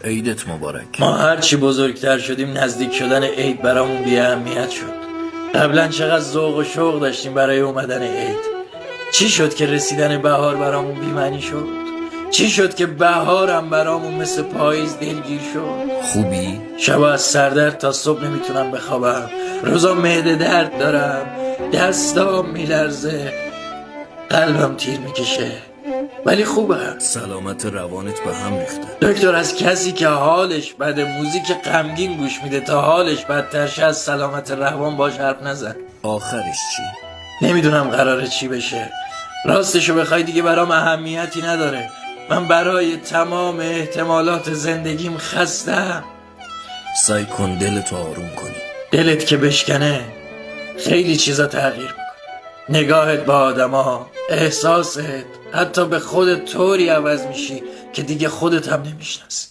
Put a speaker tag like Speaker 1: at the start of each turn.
Speaker 1: عیدت مبارک.
Speaker 2: ما هرچی بزرگتر شدیم نزدیک شدن عید برامون بی اهمیت شد. قبلا چقدر ذوق و شوق داشتیم برای اومدن عید. چی شد که رسیدن بهار برامون بی معنی شد؟ چی شد که بهارم برامون مثل پاییز دلگیر شد؟
Speaker 1: خوبی؟
Speaker 2: شبا از سردرد تا صبح نمیتونم بخوابم، روزا معده درد دارم، دستام میلرزه، قلبم تیر میکشه، ولی خوبم.
Speaker 1: سلامت روانت به هم ریخته.
Speaker 2: دکتر، از کسی که حالش بده موزیک غمگین گوش میده تا حالش بدتر شه از سلامت روان باش حرف نزن.
Speaker 1: آخرش چی؟
Speaker 2: نمیدونم قراره چی بشه. راستشو بخوای دیگه برام اهمیتی نداره. من برای تمام احتمالات زندگیم خستم.
Speaker 1: سعی کن دلتو آروم کنی.
Speaker 2: دلت که بشکنه خیلی چیزا تغییر میکنه. نگاهت با آدما، احساست، حتی به خودت طوری عوض میشی که دیگه خودت هم نمیشناسی.